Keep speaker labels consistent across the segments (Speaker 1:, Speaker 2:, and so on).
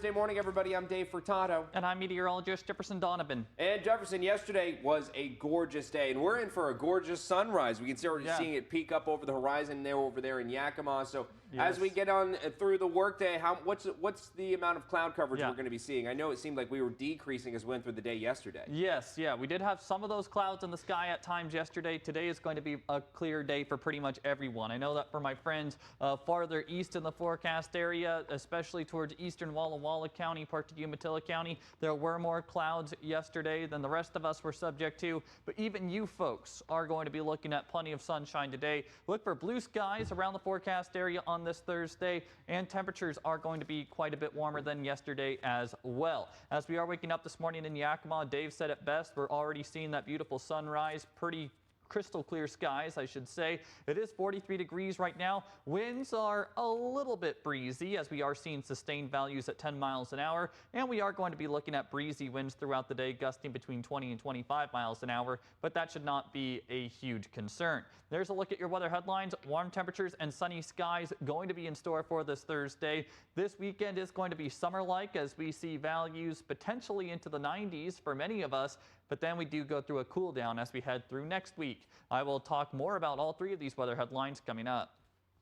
Speaker 1: Thursday morning, everybody. I'm Dave Furtado.
Speaker 2: And I'm meteorologist Jefferson Donovan.
Speaker 1: And Jefferson, yesterday was a gorgeous day, and we're in for a gorgeous sunrise. We can start seeing it peek up over the horizon over there in Yakima. So as we get on through the workday, what's the amount of cloud coverage we're going to be seeing? I know it seemed like we were decreasing as we went through the day yesterday.
Speaker 2: Yes, we did have some of those clouds in the sky at times yesterday. Today is going to be a clear day for pretty much everyone. I know that for my friends farther east in the forecast area, especially towards eastern Walla Walla County, part of Umatilla County, there were more clouds yesterday than the rest of us were subject to. But even you folks are going to be looking at plenty of sunshine today. Look for blue skies around the forecast area on this Thursday, and temperatures are going to be quite a bit warmer than yesterday as well. As we are waking up this morning in Yakima, Dave said it best, we're already seeing that beautiful sunrise, pretty crystal clear skies, I should say. It is 43 degrees right now. Winds are a little bit breezy as we are seeing sustained values at 10 miles an hour, and we are going to be looking at breezy winds throughout the day, gusting between 20 and 25 miles an hour, but that should not be a huge concern. There's a look at your weather headlines. Warm temperatures and sunny skies going to be in store for this Thursday. This weekend is going to be summer-like as we see values potentially into the 90s for many of us, but then we do go through a cool down as we head through next week. I will talk more about all three of these weather headlines coming up.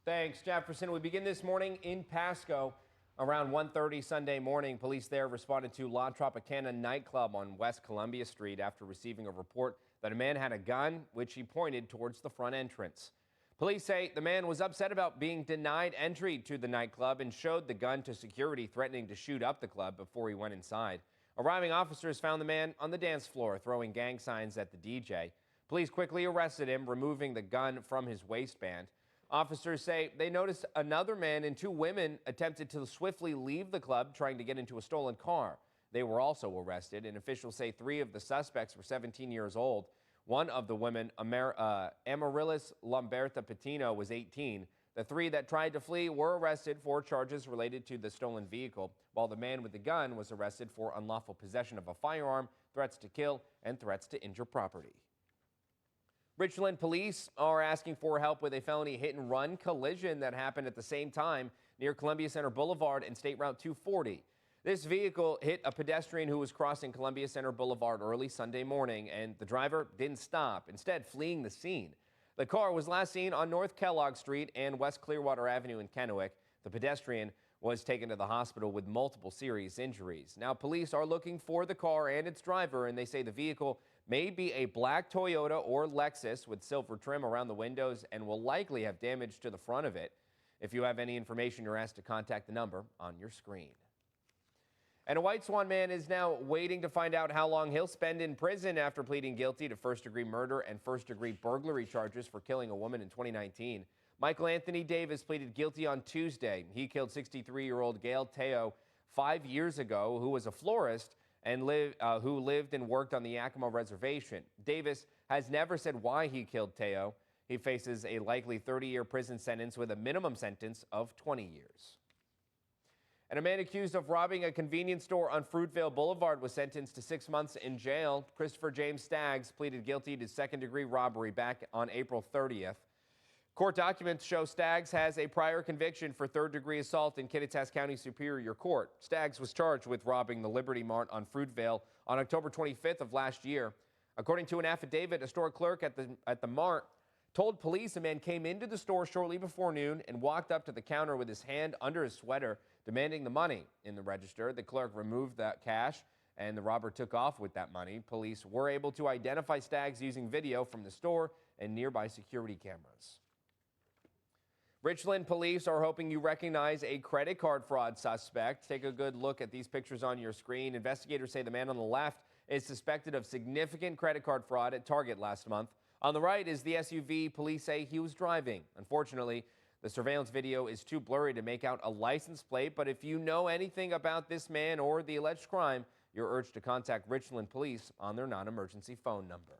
Speaker 1: Thanks, Jefferson. We begin this morning in Pasco. Around 1:30 Sunday morning, police there responded to La Tropicana nightclub on West Columbia Street after receiving a report that a man had a gun, which he pointed towards the front entrance. Police say the man was upset about being denied entry to the nightclub and showed the gun to security, threatening to shoot up the club before he went inside. Arriving officers found the man on the dance floor throwing gang signs at the DJ. Police quickly arrested him, removing the gun from his waistband. Officers say they noticed another man and two women attempted to swiftly leave the club, trying to get into a stolen car. They were also arrested, and officials say three of the suspects were 17 years old. One of the women, Amaryllis Lamberta Patino, was 18. The three that tried to flee were arrested for charges related to the stolen vehicle, while the man with the gun was arrested for unlawful possession of a firearm, threats to kill, and threats to injure property. Richland police are asking for help with a felony hit-and-run collision that happened at the same time near Columbia Center Boulevard and State Route 240. This vehicle hit a pedestrian who was crossing Columbia Center Boulevard early Sunday morning, and the driver didn't stop, instead fleeing the scene. The car was last seen on North Kellogg Street and West Clearwater Avenue in Kennewick. The pedestrian was taken to the hospital with multiple serious injuries. Now, police are looking for the car and its driver, and they say the vehicle may be a black Toyota or Lexus with silver trim around the windows and will likely have damage to the front of it. If you have any information, you're asked to contact the number on your screen. And a White Swan man is now waiting to find out how long he'll spend in prison after pleading guilty to first-degree murder and first-degree burglary charges for killing a woman in 2019. Michael Anthony Davis pleaded guilty on Tuesday. He killed 63-year-old Gail Teo 5 years ago, who was a florist and who lived and worked on the Yakima Reservation. Davis has never said why he killed Teo. He faces a likely 30-year prison sentence with a minimum sentence of 20 years. And a man accused of robbing a convenience store on Fruitvale Boulevard was sentenced to 6 months in jail. Christopher James Staggs pleaded guilty to second-degree robbery back on April 30th. Court documents show Staggs has a prior conviction for third-degree assault in Kittitas County Superior Court. Staggs was charged with robbing the Liberty Mart on Fruitvale on October 25th of last year. According to an affidavit, a store clerk at the Mart told police a man came into the store shortly before noon and walked up to the counter with his hand under his sweater, demanding the money in the register. The clerk removed that cash, and the robber took off with that money. Police were able to identify Staggs using video from the store and nearby security cameras. Richland police are hoping you recognize a credit card fraud suspect. Take a good look at these pictures on your screen. Investigators say the man on the left is suspected of significant credit card fraud at Target last month. On the right is the SUV police say he was driving. Unfortunately, the surveillance video is too blurry to make out a license plate, but if you know anything about this man or the alleged crime, you're urged to contact Richland police on their non-emergency phone number.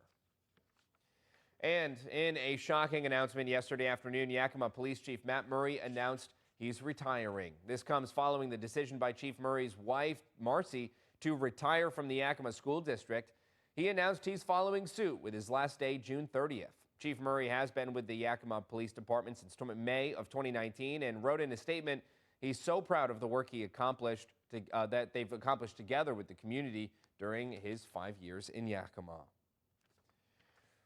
Speaker 1: And in a shocking announcement yesterday afternoon, Yakima Police Chief Matt Murray announced he's retiring. This comes following the decision by Chief Murray's wife, Marcy, to retire from the Yakima School District. He announced he's following suit with his last day, June 30th. Chief Murray has been with the Yakima Police Department since May of 2019 and wrote in a statement, he's so proud of the work he accomplished that they've accomplished together with the community during his 5 years in Yakima.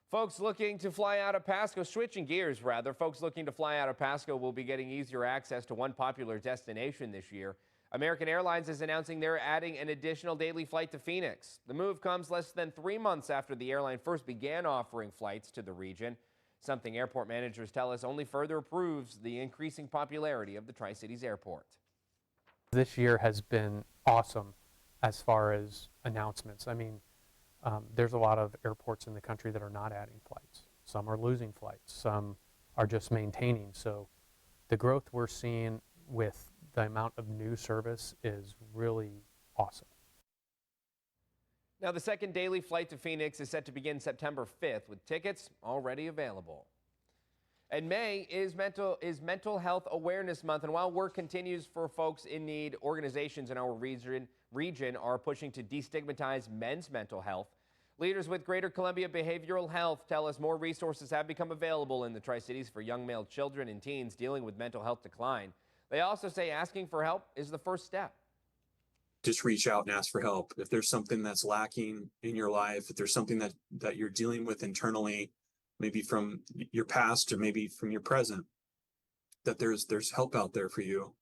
Speaker 1: Folks looking to fly out of Pasco, switching gears rather, folks looking to fly out of Pasco will be getting easier access to one popular destination this year. American Airlines is announcing they're adding an additional daily flight to Phoenix. The move comes less than 3 months after the airline first began offering flights to the region, something airport managers tell us only further proves the increasing popularity of the Tri-Cities airport.
Speaker 3: This year has been awesome as far as announcements. I mean, there's a lot of airports in the country that are not adding flights. Some are losing flights. Some are just maintaining. So the growth we're seeing with the amount of new service is really awesome.
Speaker 1: Now, the second daily flight to Phoenix is set to begin September 5th with tickets already available. And May is Mental Health Awareness Month, and while work continues for folks in need, organizations in our region are pushing to destigmatize men's mental health. Leaders with Greater Columbia Behavioral Health tell us more resources have become available in the Tri-Cities for young male children and teens dealing with mental health decline. They also say asking for help is the first step.
Speaker 4: Just reach out and ask for help. If there's something that's lacking in your life, if there's something that you're dealing with internally, maybe from your past or maybe from your present, that there's help out there for you.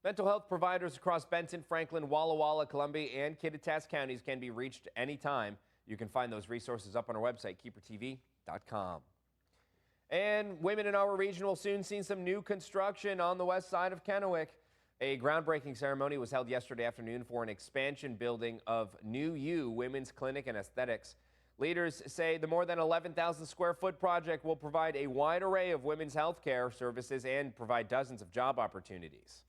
Speaker 1: Mental health providers across Benson, Franklin, Walla Walla, Columbia, and Kittitas counties can be reached anytime. You can find those resources up on our website, KEPRTV.com. And women in our region will soon see some new construction on the west side of Kennewick. A groundbreaking ceremony was held yesterday afternoon for an expansion building of New You Women's Clinic and Aesthetics. Leaders say the more than 11,000 square foot project will provide a wide array of women's health care services and provide dozens of job opportunities.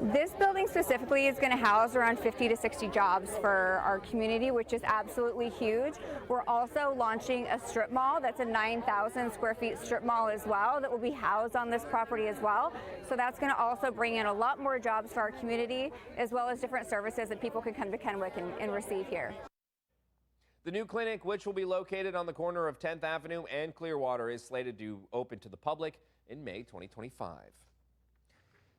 Speaker 5: This building specifically is going to house around 50 to 60 jobs for our community, which is absolutely huge. We're also launching a strip mall that's a 9,000 square feet strip mall as well that will be housed on this property as well. So that's going to also bring in a lot more jobs for our community, as well as different services that people can come to Kennewick and receive here.
Speaker 1: The new clinic, which will be located on the corner of 10th Avenue and Clearwater, is slated to open to the public in May 2025.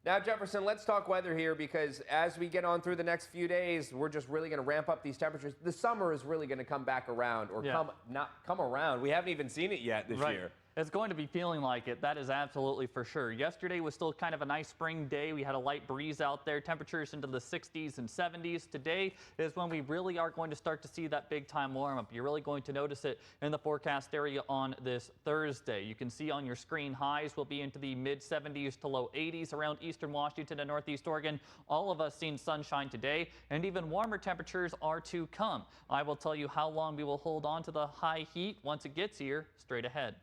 Speaker 1: Now, Jefferson, let's talk weather here, because as we get on through the next few days, we're just really going to ramp up these temperatures. The summer is really going to come back around, or come around. We haven't even seen it yet this year.
Speaker 2: It's going to be feeling like it. That is absolutely for sure. Yesterday was still kind of a nice spring day. We had a light breeze out there, temperatures into the 60s and 70s. Today is when we really are going to start to see that big time warm up. You're really going to notice it in the forecast area on this Thursday. You can see on your screen highs will be into the mid 70s to low 80s around eastern Washington and northeast Oregon. All of us seen sunshine today, and even warmer temperatures are to come. I will tell you how long we will hold on to the high heat once it gets here straight ahead.